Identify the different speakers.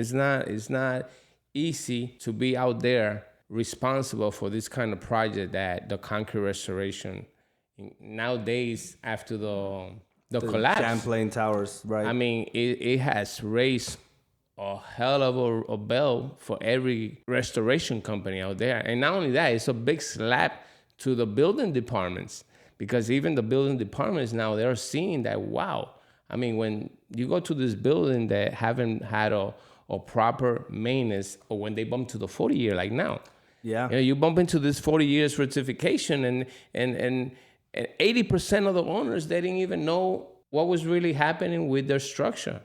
Speaker 1: It's not easy to be out there responsible for this kind of project that the concrete restoration nowadays after the
Speaker 2: The
Speaker 1: collapse.
Speaker 2: Champlain Towers,
Speaker 1: I
Speaker 2: right?
Speaker 1: mean, it has raised a hell of a bell for every restoration company out there. And not only that, it's a big slap to the building departments because even the building departments now they're seeing that wow. I mean, when you go to this building that haven't had a proper maintenance, or when they bump to the 40-year like now,
Speaker 2: Yeah.
Speaker 1: you bump into this 40 years certification, and 80% of the owners they didn't even know what was really happening with their structure.